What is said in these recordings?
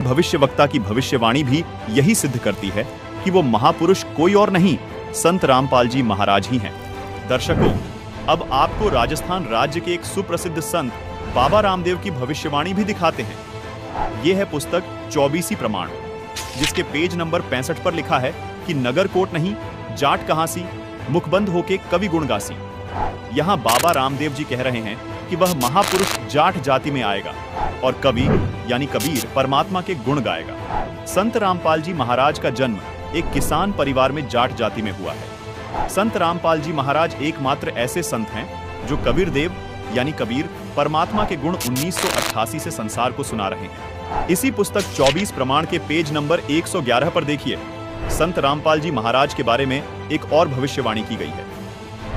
भविष्यवक्ता की भविष्यवाणी भी यही सिद्ध करती है कि वो महापुरुष कोई और नहीं, संत रामपाल जी महाराज ही हैं। दर्शकों, अब आपको राजस्थान राज्य के एक सुप्रसिद्ध संत बाबा रामदेव की भविष्यवाणी भी दिखाते हैं। ये है पुस्तक 24 प्रमाण, जिसके पेज नंबर 65 पर लिखा है कि नगर कोट नहीं, जाट कहां सी, मुखबंद होके कवि गुण गासी। यहाँ बाबा रामदेव जी कह रहे हैं कि वह महापुरुष जाट जाति में आएगा और कवि यानी कबीर परमात्मा के गुण गाएगा। संत रामपाल जी महाराज का जन्म एक किसान परिवार में जाट जाति में हुआ है। संत रामपाल जी महाराज एकमात्र ऐसे संत हैं जो कबीर देव यानी कबीर परमात्मा के गुण 1988 से संसार को सुना रहे हैं। इसी पुस्तक 24 प्रमाण के पेज नंबर 111 पर देखिए, संत रामपाल जी महाराज के बारे में एक और भविष्यवाणी की गई है।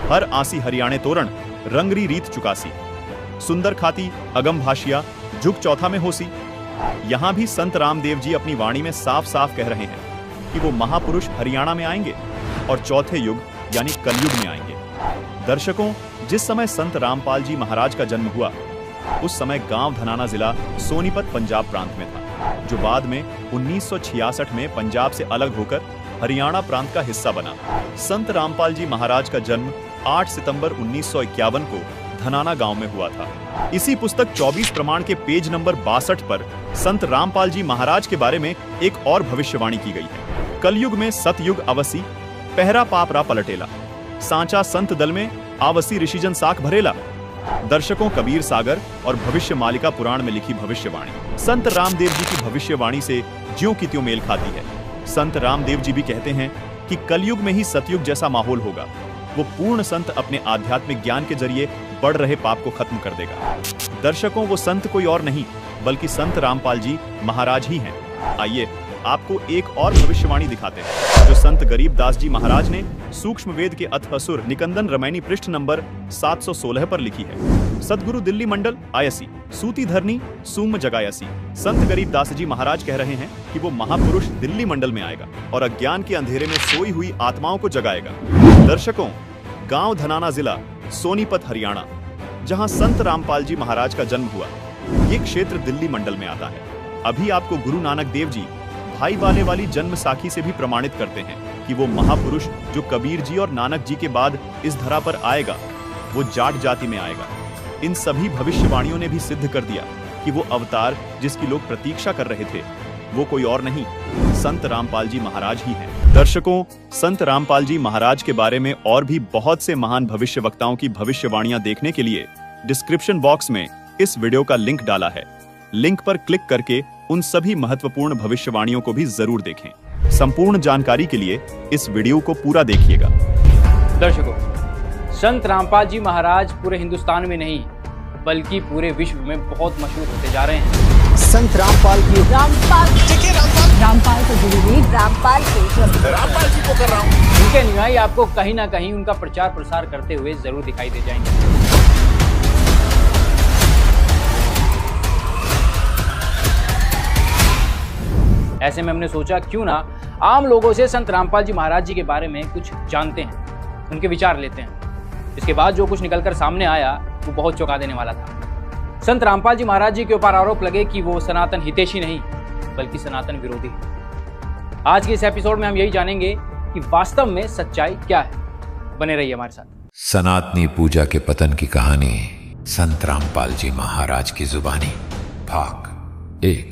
हर आसी हरियाणे तोरण, रंगरी रीत चुकासी, सुंदर खाती अगम भाषिया, जुग चौथा में होसी। यहां भी संत रामदेव जी अपनी वाणी में साफ साफ कह रहे हैं कि वो महापुरुष हरियाणा में आएंगे और चौथे युग यानी कलयुग में आएंगे। दर्शकों, जिस समय संत रामपाल जी महाराज का जन्म हुआ उस समय गांव धनाना जिला सोनीपत पंजाब प्रांत में था, जो बाद में 1966 में पंजाब से अलग होकर हरियाणा प्रांत का हिस्सा बना। संत रामपाल जी महाराज का जन्म 8 सितंबर 1951 को धनाना गांव में हुआ था। इसी पुस्तक 24 प्रमाण के पेज नंबर 62 पर संत रामपाल जी महाराज के बारे में एक और भविष्यवाणी की गई है। कलयुग में सतयुग अवसी, पहरा पाप रा पलटेला, सांचा संत दल में आवसी ऋषिजन साख भरेला। दर्शकों, कबीर सागर और भविष्य मालिका पुराण में लिखी भविष्यवाणी संत रामदेव जी की भविष्यवाणी से ज्यों की त्यों मेल खाती है। संत रामदेव जी भी कहते हैं कि कलयुग में ही सतयुग जैसा माहौल होगा। वो पूर्ण संत अपने आध्यात्मिक ज्ञान के जरिए बढ़ रहे पाप को खत्म कर देगा। दर्शकों, वो संत कोई और नहीं बल्कि संत रामपाल जी महाराज ही हैं। आइए आपको एक और भविष्यवाणी दिखाते हैं जो संत गरीबदास जी महाराज ने सूक्ष्म वेद के अथसुर निकंदन रमैनी पृष्ठ नंबर 716 पर लिखी है। सदगुरु दिल्ली मंडल आयसी, सूती धरनी सूम जगायसी। संत गरीबदास जी महाराज कह रहे हैं कि वो महापुरुष दिल्ली मंडल में आएगा और अज्ञान के अंधेरे में सोई हुई आत्माओं को जगाएगा। दर्शकों, गांव धनाना जिला सोनीपत हरियाणा, जहां संत रामपाल जी महाराज का जन्म हुआ, ये क्षेत्र दिल्ली मंडल में आता है। अभी आपको गुरु नानक देव जी भाई वाले वाली जन्म साखी से भी प्रमाणित करते हैं कि वो महापुरुष जो कबीर जी और नानक जी के बाद इस धरा पर आएगा वो जाट जाति में आएगा। इन सभी भविष्यवाणियों ने भी सिद्ध कर दिया कि वो अवतार जिसकी लोग प्रतीक्षा कर रहे थे वो कोई और नहीं, संत रामपाल जी महाराज ही हैं। दर्शकों, संत रामपाल जी महाराज के बारे में और भी बहुत से महान भविष्यवक्ताओं की भविष्यवाणियां देखने के लिए डिस्क्रिप्शन बॉक्स में इस वीडियो का लिंक डाला है। लिंक पर क्लिक करके उन सभी महत्वपूर्ण भविष्यवाणियों को भी जरूर देखें। संपूर्ण जानकारी के लिए इस वीडियो को पूरा देखिएगा। दर्शकों, संत रामपाल जी महाराज पूरे हिंदुस्तान में नहीं बल्कि पूरे विश्व में बहुत मशहूर होते जा रहे हैं। संत रामपाल की रामपाल को जुड़ी रामपाल जी को कर रहा हूँ। उनके अनुयायी आपको कहीं ना कहीं उनका प्रचार प्रसार करते हुए जरूर दिखाई दे जाएंगे। ऐसे में हमने सोचा क्यों ना आम लोगों से संत रामपाल जी महाराज जी के बारे में कुछ जानते हैं, उनके विचार लेते हैं। इसके बाद जो कुछ निकलकर सामने आया वो बहुत चौंका देने वाला था। संत रामपाल जी महाराज जी के ऊपर आरोप लगे कि वो सनातन हितैषी नहीं बल्कि सनातन विरोधी है। आज के इस एपिसोड में हम यही जानेंगे कि वास्तव में सच्चाई क्या है। बने रहिए हमारे साथ। सनातनी पूजा के पतन की कहानी, संत रामपाल जी महाराज की जुबानी, भाग 1।